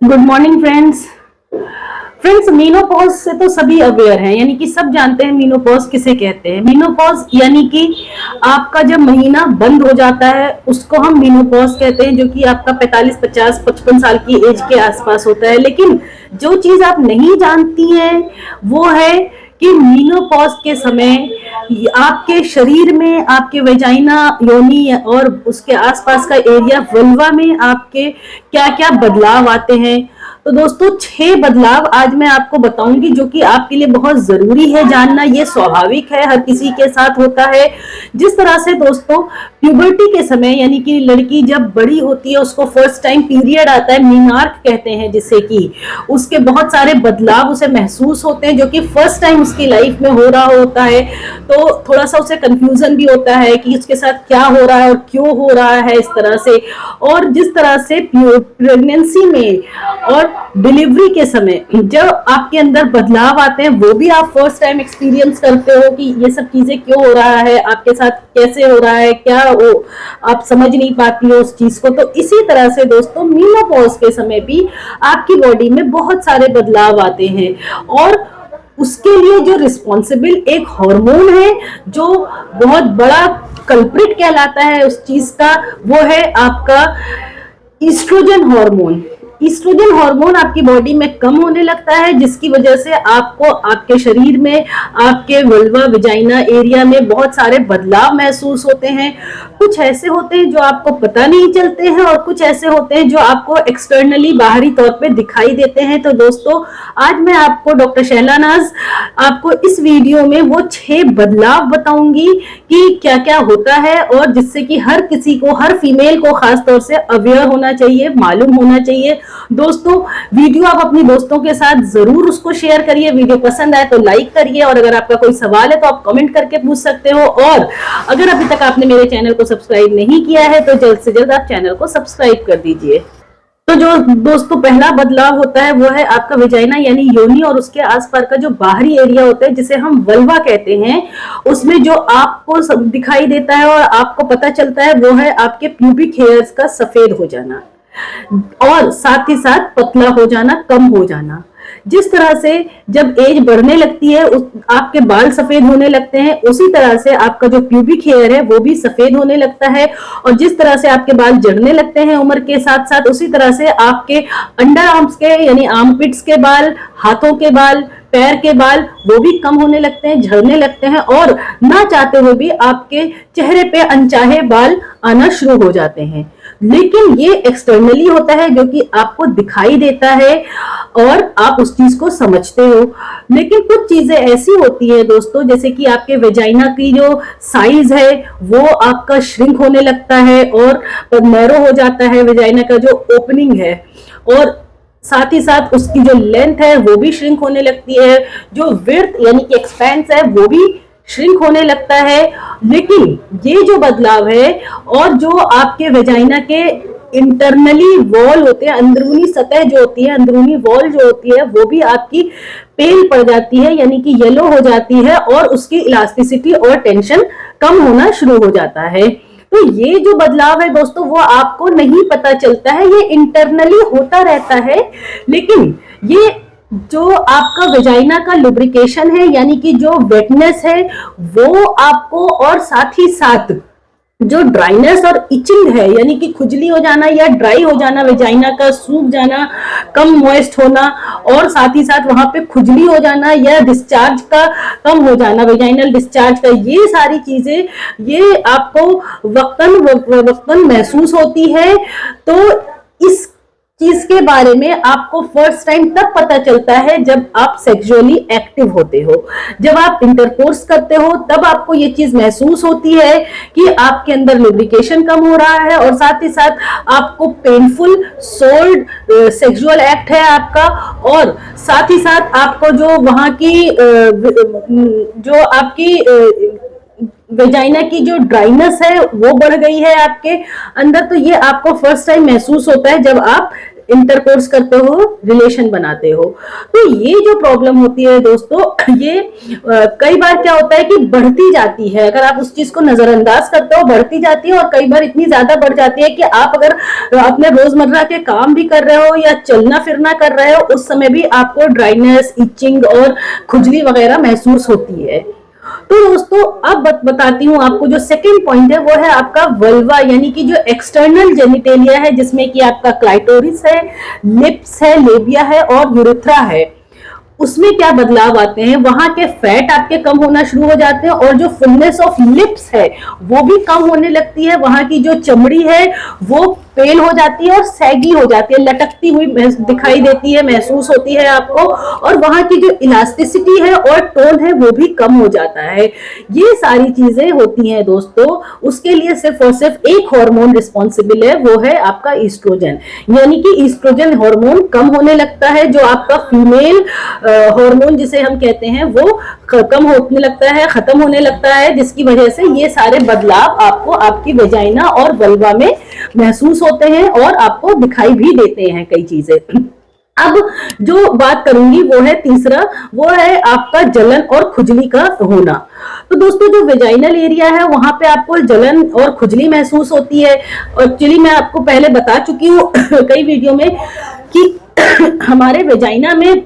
Good morning friends. Menopause से तो सभी अवेयर हैं, यानी कि सब जानते हैं मीनोपॉज किसे कहते हैं। मीनोपॉज यानी कि आपका जब महीना बंद हो जाता है उसको हम मीनोपॉज कहते हैं, जो कि आपका 45, 50, 55 साल की एज के आसपास होता है। लेकिन जो चीज आप नहीं जानती हैं वो है कि मीनोपॉज के समय आपके शरीर में, आपके वेजाइना, योनि और उसके आसपास का एरिया वल्वा में आपके क्या क्या बदलाव आते हैं। तो दोस्तों 6 बदलाव आज मैं आपको बताऊंगी, जो कि आपके लिए बहुत जरूरी है जानना। ये स्वाभाविक है, हर किसी के साथ होता है। जिस तरह से दोस्तों प्यूबर्टी के समय, यानी कि लड़की जब बड़ी होती है उसको फर्स्ट टाइम पीरियड आता है, मीनार्क कहते हैं जिसे, कि उसके बहुत सारे बदलाव उसे महसूस होते हैं जो कि फर्स्ट टाइम उसकी लाइफ में हो रहा होता है। तो थोड़ा सा उसे कंफ्यूजन भी होता है कि उसके साथ क्या हो रहा है और क्यों हो रहा है इस तरह से। और जिस तरह से प्रेगनेंसी में और डिलीवरी के समय जब आपके अंदर बदलाव आते हैं वो भी आप फर्स्ट टाइम एक्सपीरियंस करते हो कि ये सब चीजें क्यों हो रहा है, आपके साथ कैसे हो रहा है, क्या वो आप समझ नहीं पाती हो उस चीज को। तो इसी तरह से दोस्तों मेनोपॉज के समय भी आपकी बॉडी में बहुत सारे बदलाव आते हैं, और उसके लिए जो रिस्पॉन्सिबल एक हार्मोन है जो बहुत बड़ा कल्प्रिट कहलाता है उस चीज का, वो है आपका ईस्ट्रोजन हार्मोन। ईस्ट्रोजन हार्मोन आपकी बॉडी में कम होने लगता है, जिसकी वजह से आपको आपके शरीर में, आपके वल्वा विजाइना एरिया में बहुत सारे बदलाव महसूस होते हैं। कुछ ऐसे होते हैं जो आपको पता नहीं चलते हैं और कुछ ऐसे होते हैं जो आपको एक्सटर्नली बाहरी तौर पे दिखाई देते हैं। तो दोस्तों आज मैं आपको डॉक्टर शैला नाज आपको इस वीडियो में वो 6 बदलाव बताऊंगी कि क्या क्या होता है, और जिससे कि हर किसी को, हर फीमेल को खासतौर से अवेयर होना चाहिए, मालूम होना चाहिए। दोस्तों वीडियो आप अपने दोस्तों के साथ जरूर उसको शेयर करिए। वीडियो पसंद आए तो लाइक करिए, और अगर आपका कोई सवाल है तो आप कमेंट करके पूछ सकते हो। और अगर अभी तक आपने मेरे चैनल को सब्सक्राइब नहीं किया है तो जल्द से जल्द आप चैनल को सब्सक्राइब कर दीजिए। तो जो दोस्तों पहला बदलाव होता है वो है आपका विजाइना यानी योनि और उसके आसपास का जो बाहरी एरिया होता है जिसे हम वल्वा कहते हैं, उसमें जो आपको दिखाई देता है और आपको पता चलता है वो है आपके प्यूबिक हेयर्स का सफेद हो जाना, और साथ ही साथ पतला हो जाना, कम हो जाना। जिस तरह से जब एज बढ़ने लगती है आपके बाल सफेद होने लगते हैं, उसी तरह से आपका जो प्यूबिक हेयर है वो भी सफेद होने लगता है। और जिस तरह से आपके बाल झड़ने लगते हैं उम्र के साथ साथ, उसी तरह से आपके अंडर आर्म्स के यानी आर्मपिट्स के बाल, हाथों के बाल, पैर के बाल वो भी कम होने लगते हैं, झड़ने लगते हैं, और ना चाहते हुए भी आपके चेहरे पे अनचाहे बाल आना शुरू हो जाते हैं। लेकिन ये एक्सटर्नली होता है जो कि आपको दिखाई देता है और आप उस चीज को समझते हो। लेकिन कुछ चीजें ऐसी होती है दोस्तों, जैसे कि आपके वेजाइना की जो साइज है वो आपका श्रिंक होने लगता है और नैरो हो जाता है, वेजाइना का जो ओपनिंग है, और साथ ही साथ उसकी जो लेंथ है वो भी श्रिंक होने लगती है, जो विड्थ यानी कि एक्सपेंस है वो भी श्रिंक होने लगता है। लेकिन ये जो बदलाव है, और जो आपके वेजाइना के इंटरनली वॉल होते हैं, अंदरूनी सतह जो होती है, अंदरूनी वॉल जो होती है वो भी आपकी पेल पड़ जाती है, यानी कि येलो हो जाती है, और उसकी इलास्टिसिटी और टेंशन कम होना शुरू हो जाता है। तो ये जो बदलाव है दोस्तों वो आपको नहीं पता चलता है, ये इंटरनली होता रहता है। लेकिन ये जो आपका वेजाइना का लुब्रिकेशन है, यानी कि जो वेटनेस है वो आपको, और साथ ही साथ जो ड्राइनेस और इचिंग है यानी कि खुजली हो जाना या ड्राई हो जाना, वेजाइना का सूख जाना, कम मॉइस्ट होना, और साथ ही साथ वहां पे खुजली हो जाना या डिस्चार्ज का कम हो जाना, वेजाइनल डिस्चार्ज का, ये सारी चीजें ये आपको वक्तन महसूस होती है। तो इस चीज के बारे में आपको फर्स्ट टाइम तब पता चलता है जब आप सेक्सुअली एक्टिव होते हो, जब आप इंटरकोर्स करते हो, तब आपको ये चीज महसूस होती है कि आपके अंदर लुब्रिकेशन कम हो रहा है, और साथ ही साथ आपको पेनफुल सोल्ड सेक्सुअल एक्ट है आपका, और साथ ही साथ आपको जो वहां की जो आपकी वेजाइना की जो ड्राइनेस है वो बढ़ गई है आपके अंदर। तो ये आपको फर्स्ट टाइम महसूस होता है जब आप इंटरकोर्स करते हो, रिलेशन बनाते हो। तो ये जो प्रॉब्लम होती है दोस्तों, ये कई बार क्या होता है कि बढ़ती जाती है, अगर आप उस चीज को नजरअंदाज करते हो बढ़ती जाती है, और कई बार इतनी ज्यादा बढ़ जाती है कि आप अगर अपने रोजमर्रा के काम भी कर रहे हो या चलना फिरना कर रहे हो, उस समय भी आपको ड्राइनेस, इचिंग और खुजली वगैरह महसूस होती है। तो दोस्तों अब बताती हूँ आपको, जो सेकंड पॉइंट है वो है आपका वल्वा, यानी कि जो एक्सटर्नल जेनिटेलिया है, जिसमें कि आपका क्लाइटोरिस है, लिप्स है, लेबिया है और यूरेथ्रा है। उसमें क्या बदलाव आते हैं, वहां के फैट आपके कम होना शुरू हो जाते हैं, और जो फुलनेस ऑफ लिप्स है वो भी कम होने लगती है। वहां की जो चमड़ी है वो पेल हो जाती है और सैगी हो जाती है, लटकती हुई दिखाई देती है, महसूस होती है आपको, और वहां की जो इलास्टिसिटी है और टोन है वो भी कम हो जाता है। ये सारी चीजें होती हैं दोस्तों। उसके लिए सिर्फ और सिर्फ एक हार्मोन रिस्पॉन्सिबल है, वो है आपका ईस्ट्रोजन, यानी कि ईस्ट्रोजन हार्मोन कम होने लगता है। जो आपका फीमेल हार्मोन जिसे हम कहते हैं वो कम होने लगता है, खत्म होने लगता है, जिसकी वजह से ये सारे बदलाव आपको आपकी वेजाइना और वल्वा में महसूस होते हैं और आपको दिखाई भी देते हैं कई चीजें। अब जो बात करूंगी वो है तीसरा, वो है आपका जलन और खुजली का होना। तो दोस्तों जो वेजाइनल एरिया है वहां पे आपको जलन और खुजली महसूस होती है। एक्चुअली मैं आपको पहले बता चुकी हूँ कई वीडियो में कि हमारे वेजाइना में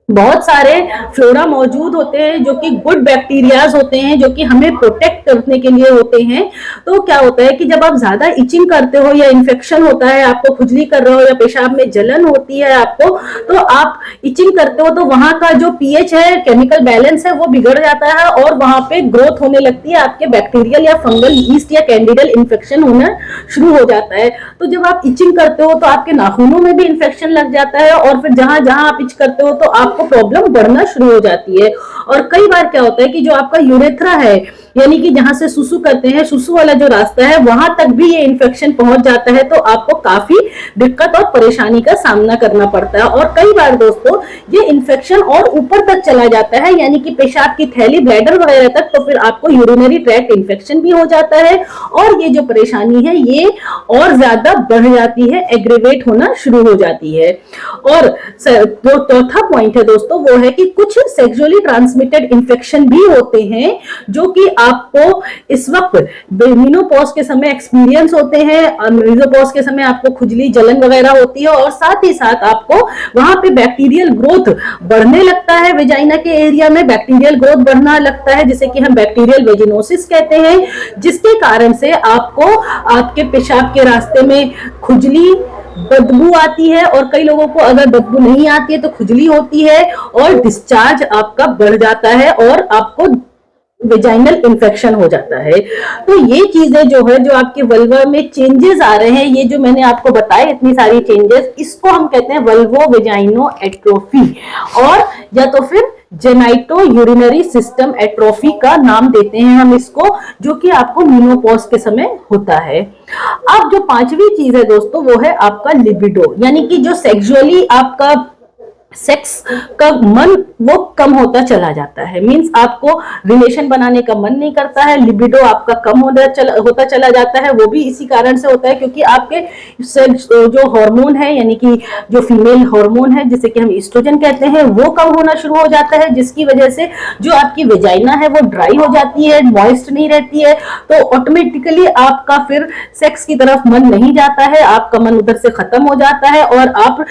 बहुत सारे फ्लोरा मौजूद होते हैं जो कि गुड बैक्टीरियाज होते हैं, जो कि हमें प्रोटेक्ट करने के लिए होते हैं। तो क्या होता है कि जब आप ज्यादा इचिंग करते हो या इन्फेक्शन होता है, आपको खुजली कर रहे हो या पेशाब में जलन होती है आपको, तो आप इचिंग करते हो तो वहां का जो पीएच है, केमिकल बैलेंस है, वो बिगड़ जाता है और वहां पे ग्रोथ होने लगती है, आपके बैक्टीरियल या फंगल यीस्ट या कैंडिडल इन्फेक्शन होना शुरू हो जाता है। तो जब आप इचिंग करते हो तो आपके नाखूनों में भी इन्फेक्शन लग जाता है, और फिर जहां जहां आप इच करते हो तो आप प्रॉब्लम बढ़ना शुरू हो जाती है। और कई बार क्या होता है कि जो आपका यूरेथ्रा है, यानी कि जहां से सुसु करते हैं, सुसु वाला जो रास्ता है, वहां तक भी ये इन्फेक्शन पहुंच जाता है, तो आपको काफी दिक्कत और परेशानी का सामना करना पड़ता है। और कई बार दोस्तों ये इन्फेक्शन और ऊपर तक चला जाता है, यानी कि पेशाब की थैली, ब्लैडर वगैरह तक, तो फिर आपको यूरिनरी ट्रैक्ट इन्फेक्शन भी हो जाता है, और ये जो परेशानी है ये और ज्यादा बढ़ जाती है, एग्रीवेट होना शुरू हो जाती है। और जो चौथा पॉइंट है दोस्तों वो है कि कुछ सेक्सुअली ट्रांसमिटेड इन्फेक्शन भी होते हैं जो कि आपको इस वक्त मेनोपॉज के समय एक्सपीरियंस होते हैं। मेनोपॉज के समय आपको खुजली, जलन वगैरह होती है, और साथ ही साथ आपको वहां पे बैक्टीरियल ग्रोथ बढ़ने लगता है। वेजाइना के एरिया में बैक्टीरियल ग्रोथ बढ़ना लगता है, जिसे कि हम बैक्टीरियल वेजिनोसिस कहते हैं, जिसके कारण से आपको आपके पेशाब के रास्ते में खुजली, बदबू आती है, और कई लोगों को अगर बदबू नहीं आती है तो खुजली होती है, और डिस्चार्ज आपका बढ़ जाता है और आपको वेजाइनल इन्फेक्शन हो जाता है। तो ये चीजें जो है, जो आपके वल्वा में चेंजेस आ रहे हैं, ये जो मैंने आपको बताए इतनी सारी चेंजेस, इसको हम कहते हैं वल्वो वेजाइनो एट्रोफी, और या तो फिर जेनाइटो यूरिनरी सिस्टम एट्रोफी का नाम देते हैं हम इसको, जो कि आपको मेनोपॉज के समय होता है। अब जो पांचवी चीज है दोस्तों वो है आपका लिबिडो, यानी कि जो सेक्सुअली आपका सेक्स का मन वो कम होता चला जाता है। मींस आपको रिलेशन बनाने का मन नहीं करता है, लिबिडो आपका कम होता चला जाता है। वो भी इसी कारण से होता है क्योंकि आपके जो हार्मोन है, यानी कि जो फीमेल हार्मोन है जिसे कि हम ईस्ट्रोजन कहते हैं, वो कम होना शुरू हो जाता है, जिसकी वजह से जो आपकी वेजाइना है वो ड्राई हो जाती है, मॉइस्ट नहीं रहती है। तो ऑटोमेटिकली आपका फिर सेक्स की तरफ मन नहीं जाता है, आपका मन उधर से खत्म हो जाता है, और आप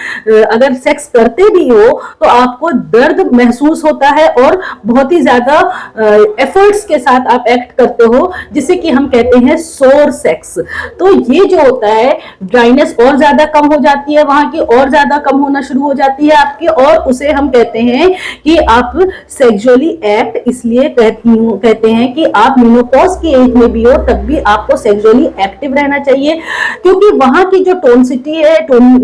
अगर सेक्स करते भी हो तो आपको दर्द महसूस होता है और बहुत ही ज्यादा एफर्ट्स के साथ आप एक्ट करते हो, जिसे कि हम कहते हैं सोर सेक्स। तो ये जो होता है, ड्राइनेस और ज्यादा कम हो जाती है, वहां की और ज्यादा कम होना शुरू हो जाती है आपकी, और उसे हम कहते हैं कि आप सेक्सुअली एक्ट इसलिए कहते हैं कि आप मेनोपॉज की एज में भी हो तब भी आपको सेक्सुअली एक्टिव रहना चाहिए, क्योंकि वहां की जो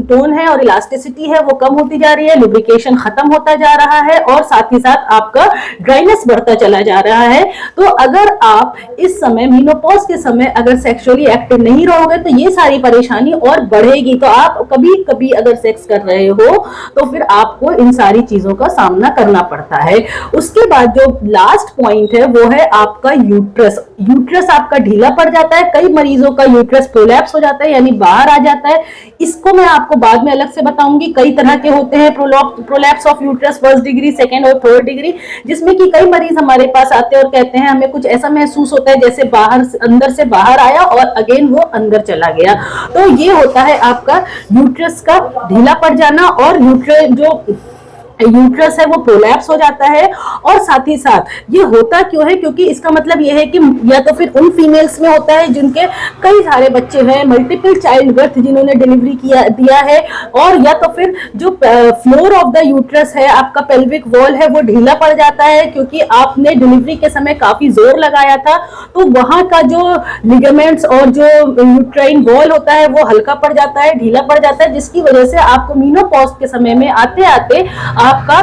टोन है और इलास्टिसिटी है वो कम होती जा रही है, लुब्रिकेशन खत्म होता जा रहा है और साथ ही साथ आपका ड्राइनेस बढ़ता चला जा रहा है। तो अगर आप इस समय मेनोपॉज के समय अगर सेक्सुअली एक्टिव नहीं रहोगे तो ये सारी परेशानी और बढ़ेगी। तो आप कभी कभी अगर सेक्स कर रहे हो तो फिर आपको इन सारी चीजों का सामना करना पड़ता है। उसके बाद जो लास्ट पॉइंट है वो है आपका यूट्रस। यूट्रस आपका ढीला पड़ जाता है, कई मरीजों का यूट्रस प्रोलैप्स हो जाता है यानी बाहर आ जाता है। इसको मैं आपको बाद में अलग से बताऊंगी। कई तरह के होते हैं prolapse of uterus, first degree, second और थर्ड डिग्री, जिसमें कि कई मरीज हमारे पास आते हैं और कहते हैं हमें कुछ ऐसा महसूस होता है जैसे अंदर से बाहर आया और अगेन वो अंदर चला गया। तो ये होता है आपका यूट्रस का ढीला पड़ जाना और यूट्रस है वो प्रोलैप्स हो जाता है। और साथ ही साथ ये होता क्यों है, क्योंकि इसका मतलब ये है कि या तो फिर उन फीमेल्स में होता है जिनके कई सारे बच्चे हैं, मल्टीपल चाइल्ड बर्थ जिन्होंने डिलीवरी दिया है, और या तो फिर जो फ्लोर ऑफ द यूट्रस है, आपका पेल्विक वॉल है वो ढीला पड़ जाता है क्योंकि आपने डिलीवरी के समय काफी जोर लगाया था। तो वहां का जो लिगामेंट्स और जो यूट्राइन वॉल होता है वो हल्का पड़ जाता है, ढीला पड़ जाता है, जिसकी वजह से आपको मेनोपॉज के समय में आते आते आपका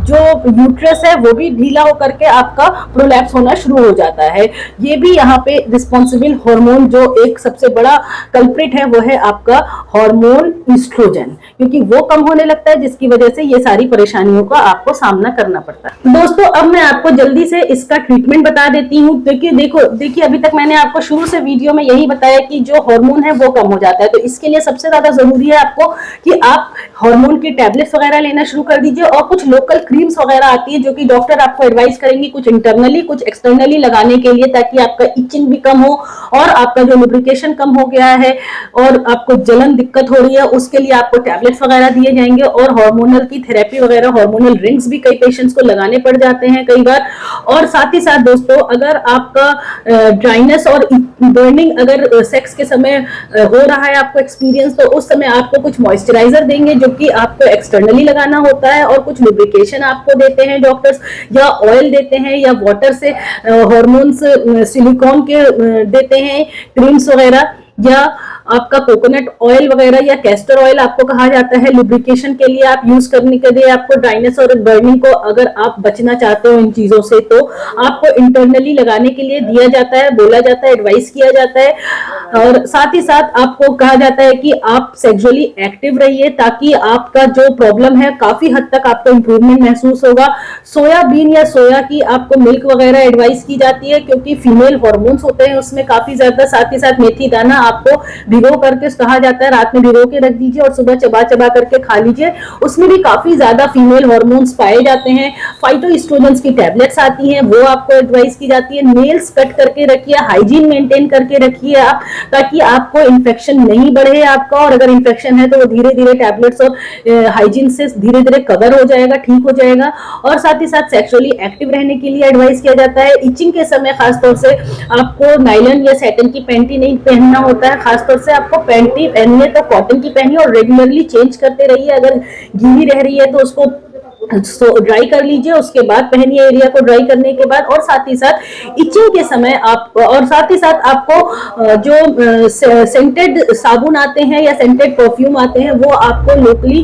जो यूट्रस है वो भी ढीला होकर के आपका प्रोलैप्स होना शुरू हो जाता है। ये भी यहाँ पे रिस्पॉन्सिबल हार्मोन जो एक सबसे बड़ा कल्प्रिट है वो है आपका हार्मोन ईस्ट्रोजन, क्योंकि वो कम होने लगता है जिसकी वजह से ये सारी परेशानियों का आपको सामना करना पड़ता है। दोस्तों अब मैं आपको जल्दी से इसका ट्रीटमेंट बता देती हूँ। देखिए अभी तक मैंने आपको शुरू से वीडियो में यही बताया कि जो हार्मोन है वो कम हो जाता है, तो इसके लिए सबसे ज्यादा जरूरी है आपको कि आप हार्मोन की टैबलेट्स वगैरह लेना शुरू कर दीजिए। और कुछ लोकल क्रीम्स वगैरह आती है जो कि डॉक्टर आपको एडवाइस करेंगे, कुछ इंटरनली कुछ एक्सटर्नली लगाने के लिए, ताकि आपका इचिंग भी कम हो और आपका जो लुब्रिकेशन कम हो गया है और आपको जलन दिक्कत हो रही है उसके लिए आपको टैबलेट्स वगैरह दिए जाएंगे। और हार्मोनल की थेरेपी वगैरह, हार्मोनल रिंग्स भी कई पेशेंट्स को लगाने पड़ जाते हैं कई बार। और साथ ही साथ दोस्तों अगर आपका ड्राइनेस और बर्निंग अगर सेक्स के समय हो रहा है आपको एक्सपीरियंस, तो उस समय आपको कुछ मॉइस्चराइजर देंगे जो कि आपको एक्सटर्नली लगाना होता है, और कुछ लुब्रिकेशन आपको देते हैं डॉक्टर्स, या ऑयल देते हैं या वाटर से हार्मोन्स सिलिकॉन के देते हैं क्रीम्स वगैरह, या आपका कोकोनट ऑयल वगैरह या कैस्टर ऑयल आपको कहा जाता है लुब्रिकेशन के लिए आप यूज करने के लिए। आपको ड्राइनेस और बर्निंग को अगर आप बचना चाहते हो इन चीजों से तो आपको इंटरनली लगाने के लिए दिया जाता है, बोला जाता है, एडवाइस किया जाता है। और साथ ही साथ आपको कहा जाता है कि आप सेक्सुअली एक्टिव रहिए ताकि आपका जो प्रॉब्लम है काफी हद तक आपको इंप्रूवमेंट महसूस होगा। सोयाबीन या सोया की आपको मिल्क वगैरह एडवाइस की जाती है क्योंकि फीमेल हॉर्मोन्स होते हैं उसमें काफी ज्यादा। साथ ही साथ मेथी दाना आपको भिगो करके कहा जाता है रात में भिगो के रख दीजिए और सुबह चबा चबा करके खा लीजिए, उसमें भी काफी ज्यादा फीमेल हार्मोन्स पाए जाते हैं। फाइटोएस्ट्रोजेंस की टैबलेट्स आती हैं वो आपको एडवाइस की जाती है। नेल्स कट करके रखिए, हाइजीन मेंटेन करके रखिए आप, ताकि आपको इन्फेक्शन नहीं बढ़े आपका, और अगर इन्फेक्शन है तो वो धीरे धीरे टैबलेट्स और हाइजीन से धीरे धीरे कवर हो जाएगा, ठीक हो जाएगा। और साथ ही साथ सेक्सुअली एक्टिव रहने के लिए एडवाइस किया जाता है। इचिंग के समय खासतौर से आपको नायलॉन या सैटिन की पैंटी नहीं पहनना होता है, खासतौर से आपको पैंटी पहनिए तो कॉटन की पहनिए और रेगुलरली चेंज करते रहिए। अगर गीली रह रही है तो उसको ड्राई कर लीजिए, उसके बाद पहनिए एरिया को ड्राई करने के बाद। और साथ ही साथ इचिंग के समय आप, और साथ ही साथ आपको जो सेंटेड साबुन आते हैं या सेंटेड परफ्यूम आते हैं वो आपको लोकली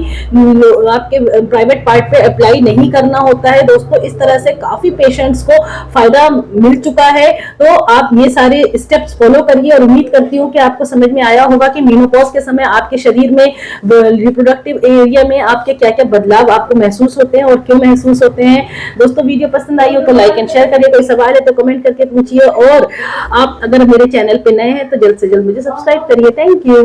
आपके प्राइवेट पार्ट पे अप्लाई नहीं करना होता है। दोस्तों इस तरह से काफी पेशेंट्स को फायदा मिल चुका है, तो आप ये सारे स्टेप्स फॉलो करिए और उम्मीद करती हूँ कि आपको समझ में आया होगा कि मेनोपॉज के समय आपके शरीर में रिप्रोडक्टिव एरिया में आपके क्या क्या बदलाव आपको महसूस होते हैं और क्यों महसूस होते हैं। दोस्तों वीडियो पसंद आई हो तो लाइक एंड शेयर करिए, कोई सवाल है तो कमेंट करके पूछिए, और आप अगर मेरे चैनल पे नए हैं तो जल्द से जल्द मुझे सब्सक्राइब करिए। Thank you.